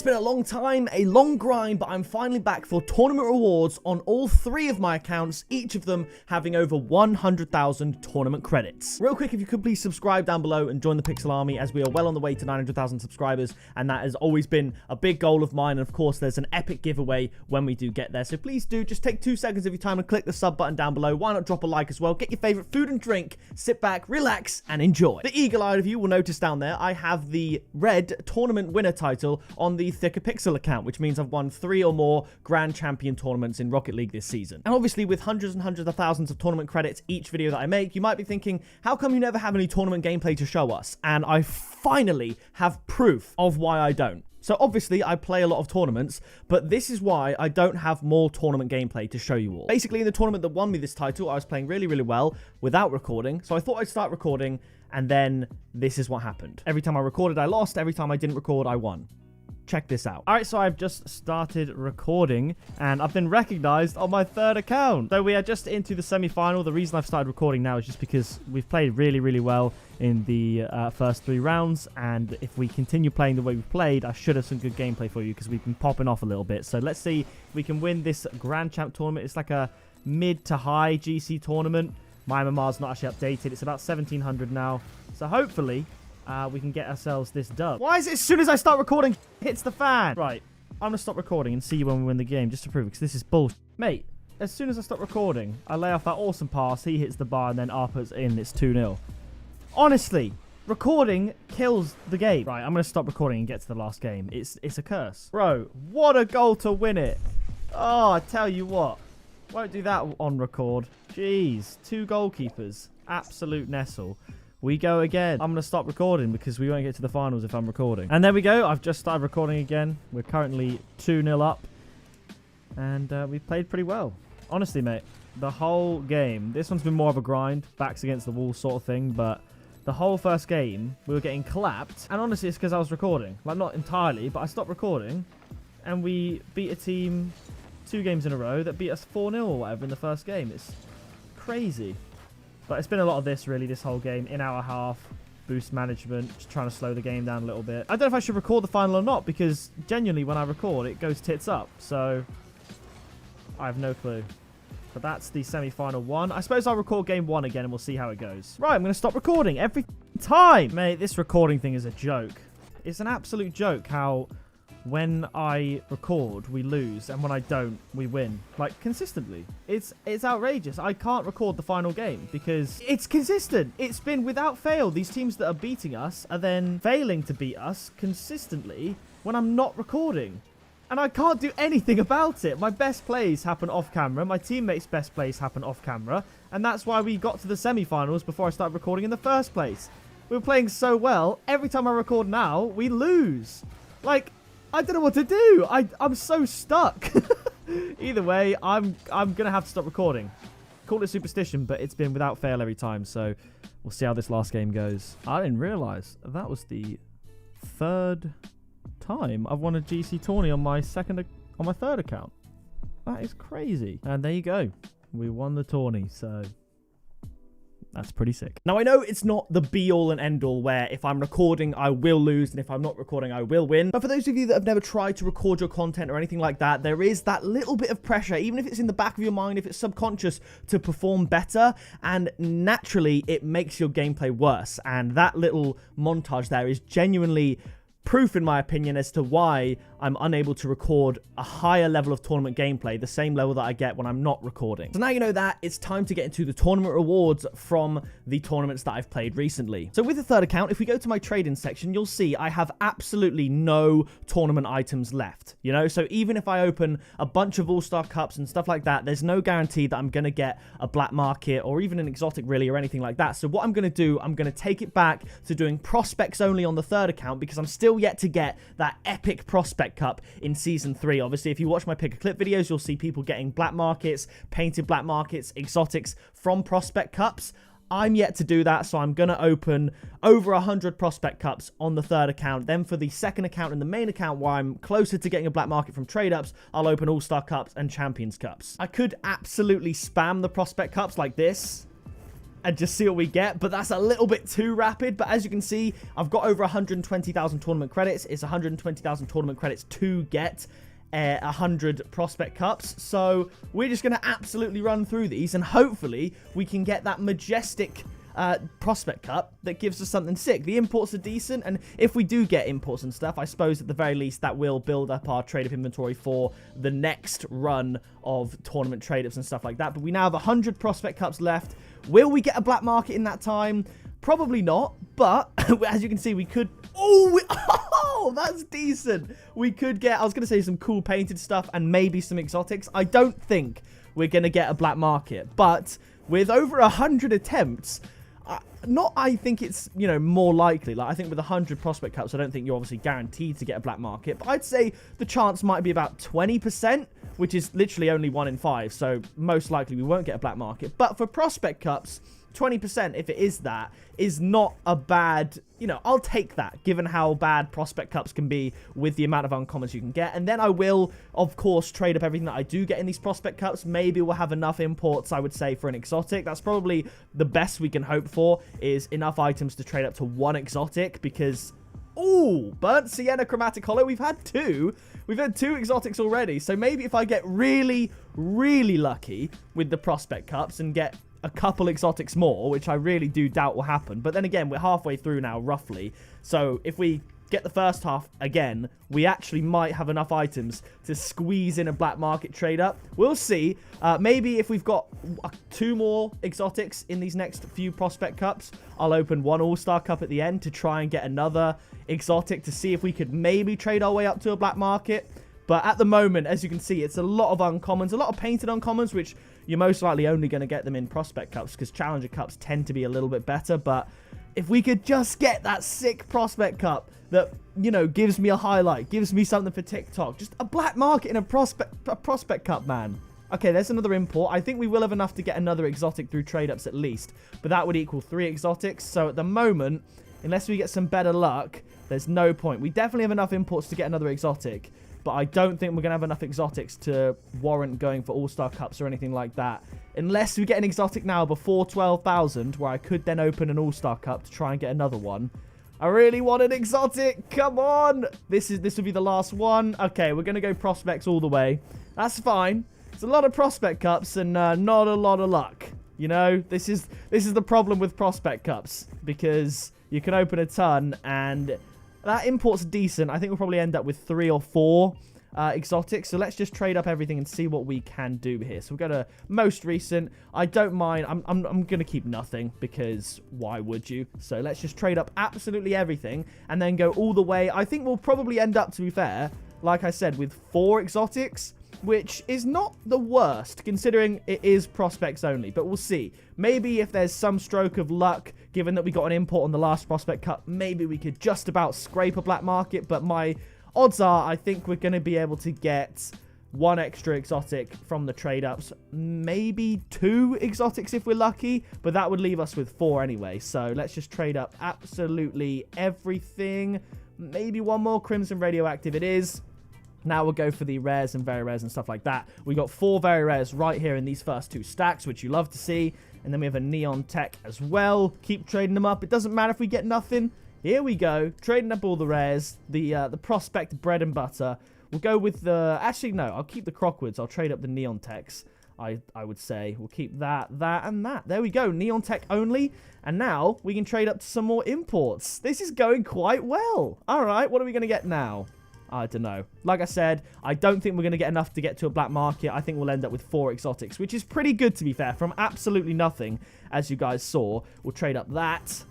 been a long time, a long grind, but I'm finally back for tournament rewards on all 3 of my accounts, each of them having over 100,000 tournament credits. Real quick, if you could please subscribe down below and join the Pixel Army, as we are well on the way to 900,000 subscribers, and that has always been a big goal of mine. And of course, there's an epic giveaway when we do get there. So please do just take 2 seconds of your time and click the sub button down below. Why not drop a like as well? Get your favorite food and drink, sit back, relax, and enjoy. The eagle-eyed of you will notice down there, I have the red tournament winner title on the pickapixel account, which means I've won 3 or more Grand Champion tournaments in Rocket League this season. And obviously, with hundreds and hundreds of thousands of tournament credits each video that I make, you might be thinking, how come you never have any tournament gameplay to show us? And I finally have proof of why I don't. So obviously, I play a lot of tournaments, but this is why I don't have more tournament gameplay to show you all. Basically, in the tournament that won me this title, I was playing really, really well without recording. So I thought I'd start recording, and then this is what happened. Every time I recorded, I lost. Every time I didn't record, I won. Check this out. All right, so I've just started recording, and I've been recognized on my 3rd account. So we are just into the semi-final. The reason I've started recording now is just because we've played really, really well in the first 3 rounds, and if we continue playing the way we've played, I should have some good gameplay for you because we've been popping off a little bit. So let's see if we can win this Grand Champ tournament. It's like a mid to high GC tournament. My MMR's not actually updated. It's about 1700 now. So hopefully we can get ourselves this dub. Why is it as soon as I start recording, hits the fan? Right, I'm going to stop recording and see you when we win the game, just to prove it, because this is bullshit. Mate, as soon as I stop recording, I lay off that awesome pass, he hits the bar, and then Arpa's in, it's 2-0. Honestly, recording kills the game. Right, I'm going to stop recording and get to the last game. It's a curse. Bro, what a goal to win it. Oh, I tell you what. Won't do that on record. Jeez, 2 goalkeepers. Absolute Nestle. We go again. I'm going to stop recording because we won't get to the finals if I'm recording. And there we go. I've just started recording again. We're currently 2-0 up. And we've played pretty well. Honestly, mate, the whole game. This one's been more of a grind. Backs against the wall sort of thing. But the whole first game, we were getting clapped. And honestly, it's because I was recording. Like, not entirely, but I stopped recording. And we beat a team 2 games in a row that beat us 4-0 or whatever in the first game. It's crazy. But it's been a lot of this, really, this whole game. In our half, boost management, just trying to slow the game down a little bit. I don't know if I should record the final or not, because genuinely, when I record, it goes tits up. So, I have no clue. But that's the semi-final 1. I suppose I'll record game 1 again, and we'll see how it goes. Right, I'm going to stop recording every time. Mate, this recording thing is a joke. It's an absolute joke how when I record, we lose, and when I don't, we win. Like, consistently. It's outrageous. I can't record the final game because it's consistent. It's been without fail. These teams that are beating us are then failing to beat us consistently when I'm not recording. And I can't do anything about it. My best plays happen off camera. My teammates' best plays happen off camera. And that's why we got to the semi-finals before I started recording in the first place. We were playing so well. Every time I record now, we lose. Like, I don't know what to do. I'm so stuck. Either way, I'm going to have to stop recording. Call it superstition, but it's been without fail every time. So we'll see how this last game goes. I didn't realize that was the 3rd time I've won a GC tourney on my 3rd account. That is crazy. And there you go. We won the tourney, so that's pretty sick. Now, I know it's not the be-all and end-all where if I'm recording, I will lose, and if I'm not recording, I will win. But for those of you that have never tried to record your content or anything like that, there is that little bit of pressure, even if it's in the back of your mind, if it's subconscious, to perform better. And naturally, it makes your gameplay worse. And that little montage there is genuinely proof, in my opinion, as to why I'm unable to record a higher level of tournament gameplay, the same level that I get when I'm not recording. So now you know that, it's time to get into the tournament rewards from the tournaments that I've played recently. So with the 3rd account, if we go to my trading section, you'll see I have absolutely no tournament items left, you know? So even if I open a bunch of All-Star Cups and stuff like that, there's no guarantee that I'm going to get a black market or even an exotic really or anything like that. So what I'm going to do, I'm going to take it back to doing prospects only on the 3rd account, because I'm still yet to get that epic prospect cup in season 3. Obviously, if you watch my pick a clip videos, you'll see people getting black markets, painted black markets, exotics from prospect cups. I'm yet to do that, so I'm going to open over 100 prospect cups on the 3rd account. Then for the 2nd account and the main account, where I'm closer to getting a black market from trade ups, I'll open All-Star Cups and Champions Cups. I could absolutely spam the prospect cups like this and just see what we get. But that's a little bit too rapid. But as you can see, I've got over 120,000 tournament credits. It's 120,000 tournament credits to get 100 prospect cups. So we're just going to absolutely run through these, and hopefully we can get that majestic prospect cup that gives us something sick. The imports are decent, and if we do get imports and stuff, I suppose at the very least that will build up our trade-up inventory for the next run of tournament trade-ups and stuff like that. But we now have 100 prospect cups left. Will we get a black market in that time? Probably not, but as you can see, we could... Oh, that's decent. We could get, I was going to say, some cool painted stuff and maybe some exotics. I don't think we're going to get a black market, but with over 100 attempts... I think it's, you know, more likely. Like, I think with 100 prospect cups, I don't think you're obviously guaranteed to get a black market. But I'd say the chance might be about 20%, which is literally only 1 in 5. So most likely we won't get a black market. But for prospect cups, 20%, if it is that, is not a bad, you know, I'll take that, given how bad prospect cups can be with the amount of uncommons you can get. And then I will, of course, trade up everything that I do get in these prospect cups. Maybe we'll have enough imports, I would say, for an exotic. That's probably the best we can hope for, is enough items to trade up to 1 exotic, because... Ooh, burnt sienna chromatic hollow. We've had 2 exotics already. So maybe if I get really, really lucky with the prospect cups and get a couple exotics more, which I really do doubt will happen. But then again, we're halfway through now, roughly. So if we get the first half again, we actually might have enough items to squeeze in a black market trade up. We'll see. Maybe if we've got 2 more exotics in these next few prospect cups, I'll open 1 all-star cup at the end to try and get another exotic to see if we could maybe trade our way up to a black market. But at the moment, as you can see, it's a lot of uncommons, a lot of painted uncommons, which you're most likely only going to get them in prospect cups, because challenger cups tend to be a little bit better. But if we could just get that sick prospect cup that, you know, gives me a highlight, gives me something for TikTok, just a black market in a prospect cup, man. Okay, there's another import. I think we will have enough to get another exotic through trade-ups at least, but that would equal 3 exotics. So at the moment, unless we get some better luck, there's no point. We definitely have enough imports to get another exotic, but I don't think we're going to have enough exotics to warrant going for all-star cups or anything like that. Unless we get an exotic now before 12,000, where I could then open an all-star cup to try and get another one. I really want an exotic. Come on. This will be the last one. Okay, we're going to go prospects all the way. That's fine. It's a lot of prospect cups and not a lot of luck. You know, this is the problem with prospect cups, because you can open a ton and that import's decent. I think we'll probably end up with 3 or 4 exotics. So let's just trade up everything and see what we can do here. So we'll go to most recent. I don't mind. I'm going to keep nothing, because why would you? So let's just trade up absolutely everything and then go all the way. I think we'll probably end up, to be fair, like I said, with 4 exotics, which is not the worst, considering it is prospects only. But we'll see. Maybe if there's some stroke of luck, given that we got an import on the last prospect cup, maybe we could just about scrape a black market. But my odds are, I think we're going to be able to get 1 extra exotic from the trade-ups. Maybe 2 exotics if we're lucky, but that would leave us with 4 anyway. So let's just trade up absolutely everything. Maybe 1 more Crimson Radioactive it is. Now we'll go for the rares and very rares and stuff like that. We got 4 very rares right here in these first 2 stacks, which you love to see. And then we have a Neon Tech as well. Keep trading them up. It doesn't matter if we get nothing. Here we go. Trading up all the rares. The prospect bread and butter. We'll go with the... Actually, no. I'll keep the Crockwoods. I'll trade up the Neon Techs, I would say. We'll keep that, and that. There we go. Neon Tech only. And now we can trade up to some more imports. This is going quite well. All right. What are we going to get now? I don't know. Like I said, I don't think we're going to get enough to get to a black market. I think we'll end up with 4 exotics, which is pretty good, to be fair, from absolutely nothing, as you guys saw. We'll trade up that.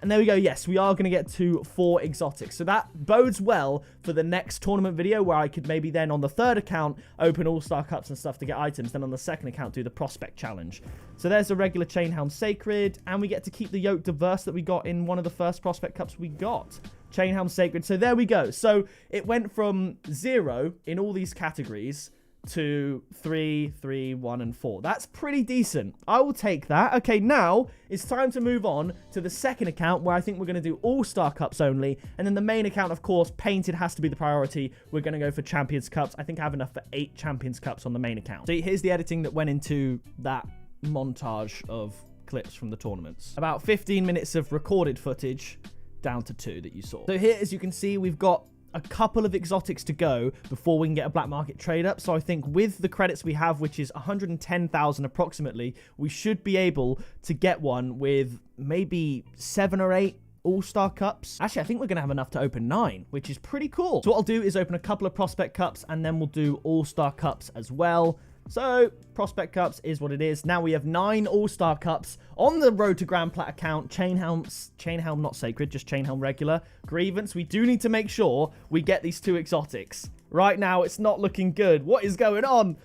And there we go. Yes, we are going to get to 4 exotics. So that bodes well for the next tournament video, where I could maybe then on the 3rd account open all-star cups and stuff to get items. Then on the 2nd account do the prospect challenge. So there's the regular Chainhelm Sacred. And we get to keep the Yoke Diverse that we got in one of the first prospect cups we got. Chainhelm Sacred. So there we go. So it went from 0 in all these categories to 3, 3, 1, and 4. That's pretty decent. I will take that. Okay, now it's time to move on to the 2nd account, where I think we're going to do all-star cups only. And then the main account, of course, painted has to be the priority. We're going to go for Champions Cups. I think I have enough for 8 Champions Cups on the main account. So here's the editing that went into that montage of clips from the tournaments. About 15 minutes of recorded footage down to 2 that you saw. So here, as you can see, we've got a couple of exotics to go before we can get a black market trade up. So I think with the credits we have, which is 110,000 approximately, we should be able to get one with maybe 7 or 8 All-Star Cups. Actually, I think we're going to have enough to open 9, which is pretty cool. So what I'll do is open a couple of Prospect Cups, and then we'll do All-Star Cups as well. So, Prospect Cups is what it is. Now we have 9 All-Star Cups on the Road to Grand Plat account. Chain Helm not Sacred, just Chain Helm regular. Grievance, we do need to make sure we get these 2 exotics. Right now, it's not looking good. What is going on?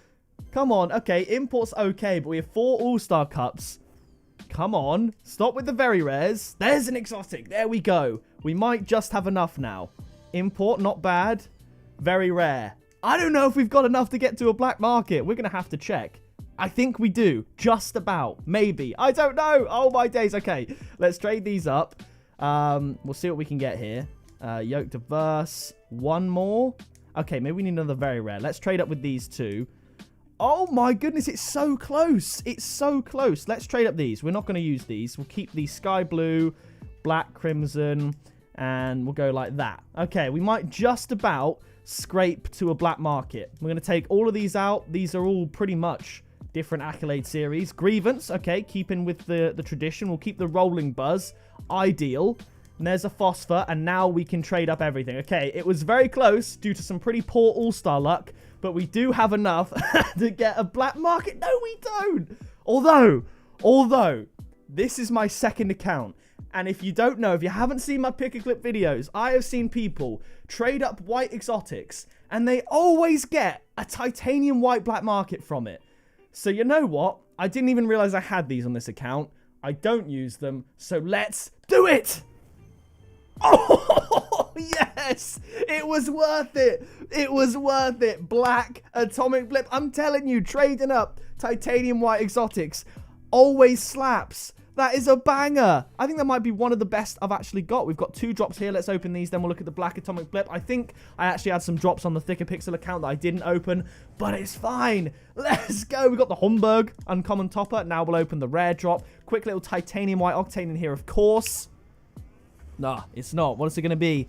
Come on. Okay, Import's okay, but we have 4 All-Star Cups. Come on. Stop with the very rares. There's an exotic. There we go. We might just have enough now. Import, not bad. Very rare. I don't know if we've got enough to get to a black market. We're going to have to check. I think we do. Just about. Maybe. I don't know. Oh, my days. Okay. Let's trade these up. We'll see what we can get here. Yoke Diverse. 1 more. Okay, maybe we need another very rare. Let's trade up with these 2. Oh, my goodness. It's so close. It's so close. Let's trade up these. We're not going to use these. We'll keep the Sky Blue, Black Crimson, and we'll go like that. Okay, we might just about scrape to a black market. We're going to take all of these out. These are all pretty much different accolade series. Grievance, okay, keeping with the tradition. We'll keep the Rolling Buzz. Ideal. And there's a Phosphor, and now we can trade up everything. Okay, it was very close due to some pretty poor all-star luck, but we do have enough to get a black market. No, we don't. Although, this is my second account. And if you don't know, if you haven't seen my pick a clip videos, I have seen people trade up white exotics, and they always get a titanium white black market from it. So you know what? I didn't even realize I had these on this account. I don't use them, so let's do it! Oh, yes! It was worth it! It was worth it! Black Atomic Blip. I'm telling you, trading up titanium white exotics always slaps. That is a banger. I think that might be one of the best I've actually got. We've got 2 drops here. Let's open these. Then we'll look at the Black Atomic Blip. I think I actually had some drops on the Thicker Pixel account that I didn't open, but it's fine. Let's go. We've got the Homburg Uncommon Topper. Now we'll open the rare drop. Quick little Titanium White Octane in here, of course. Nah, it's not. What is it going to be?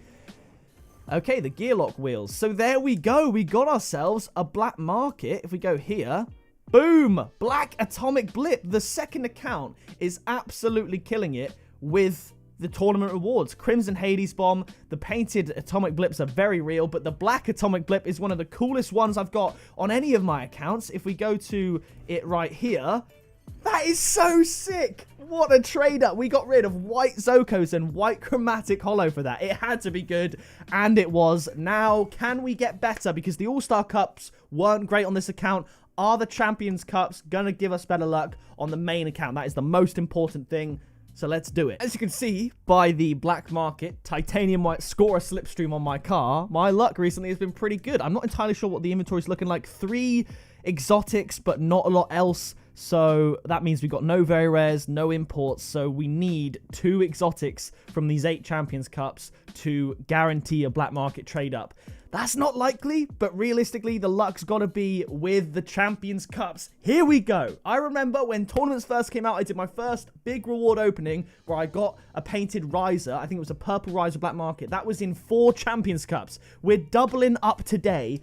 Okay, the Gearlock Wheels. So there we go. We got ourselves a black market. If we go here... Boom! Black Atomic Blip. The second account is absolutely killing it with the tournament rewards. Crimson Hades Bomb. The painted Atomic Blips are very real, but the Black Atomic Blip is one of the coolest ones I've got on any of my accounts. If we go to it right here, that is so sick. What a trade up. We got rid of white Zokos and white Chromatic Hollow for that. It had to be good, and it was. Now, can we get better? Because the All-Star Cups weren't great on this account. Are the Champions Cups going to give us better luck on the main account? That is the most important thing. So let's do it. As you can see by the black market, titanium white score a slipstream on my car, my luck recently has been pretty good. I'm not entirely sure what the inventory is looking like. 3 exotics, but not a lot else. So that means we've got no very rares, no imports. So we need 2 exotics from these 8 Champions Cups to guarantee a black market trade up. That's not likely, but realistically, the luck's got to be with the Champions Cups. Here we go. I remember when tournaments first came out, I did my first big reward opening where I got a painted Riser. I think it was a purple Riser black market. That was in 4 Champions Cups. We're doubling up today.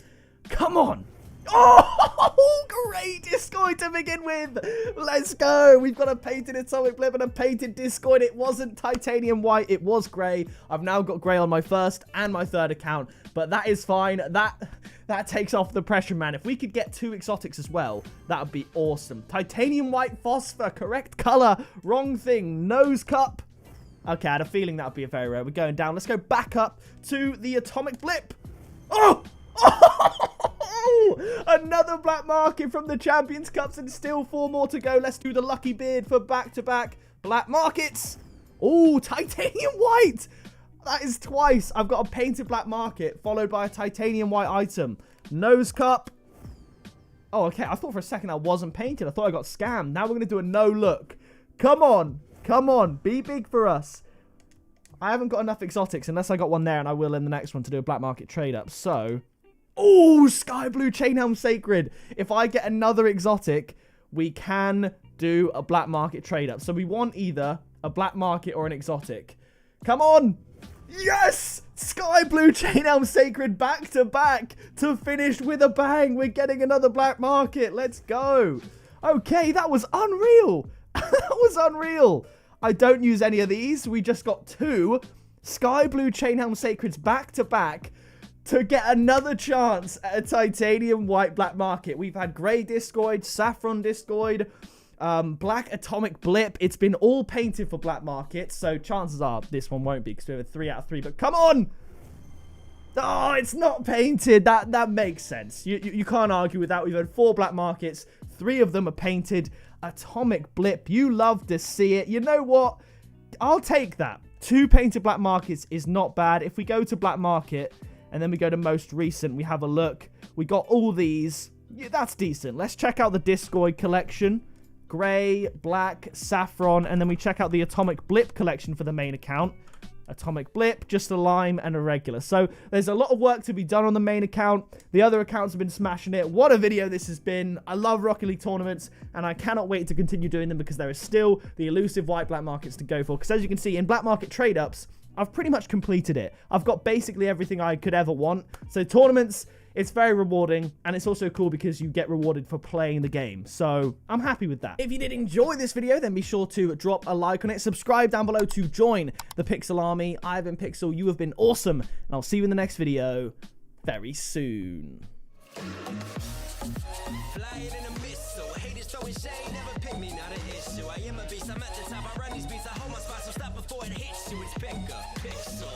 Come on. Oh, great Discoid to begin with. Let's go. We've got a painted Atomic Blip and a painted Discoid. It wasn't titanium white. It was grey. I've now got grey on my first and my third account, but that is fine. That takes off the pressure, man. If we could get 2 exotics as well, that would be awesome. Titanium white Phosphor. Correct color. Wrong thing. Nose cup. Okay, I had a feeling that would be a very rare. We're going down. Let's go back up to the Atomic Blip. Oh! Another black market from the Champions Cups and still 4 more to go. Let's do the Lucky Beard for back-to-back black markets. Oh, titanium white. That is twice. I've got a painted black market followed by a titanium white item. Nose cup. Oh, okay. I thought for a second that wasn't painted. I thought I got scammed. Now we're going to do a no look. Come on. Come on. Be big for us. I haven't got enough exotics unless I got one there, and I will in the next one to do a black market trade up. So... oh, Sky Blue Chain Helm Sacred. If I get another exotic, we can do a black market trade up. So we want either a black market or an exotic. Come on. Yes! Sky Blue Chain Elm Sacred back to back to finish with a bang. We're getting another black market. Let's go. Okay, that was unreal. That was unreal. I don't use any of these. We just got 2 Sky Blue Chain Elm Sacreds back to back to get another chance at a titanium white black market. We've had grey discoid, saffron discoid, black atomic blip. It's been all painted for black markets, so chances are this one won't be because we have a 3 out of 3. But come on! Oh, it's not painted. That makes sense. You can't argue with that. We've had 4 black markets. 3 of them are painted. Atomic blip. You love to see it. You know what? I'll take that. 2 painted black markets is not bad. If we go to black market and then we go to most recent, we have a look. We got all these. Yeah, that's decent. Let's check out the discoid collection. Grey, black, saffron, and then we check out the Atomic Blip collection for the main account. Atomic Blip, just a lime, and a regular. So there's a lot of work to be done on the main account. The other accounts have been smashing it. What a video this has been. I love Rocket League tournaments, and I cannot wait to continue doing them because there is still the elusive white black markets to go for. Because as you can see, in black market trade-ups, I've pretty much completed it. I've got basically everything I could ever want. So tournaments, it's very rewarding, and it's also cool because you get rewarded for playing the game. So I'm happy with that. If you did enjoy this video, then be sure to drop a like on it. Subscribe down below to join the Pixel Army. I've been Pixel. You have been awesome, and I'll see you in the next video very soon. Flying in a missile, haters throwing shade, never pick me, not an issue. I am a beast, I'm at the top, I run these beats, I hold my spot, so stop before it hits you. It's pick up, pixel.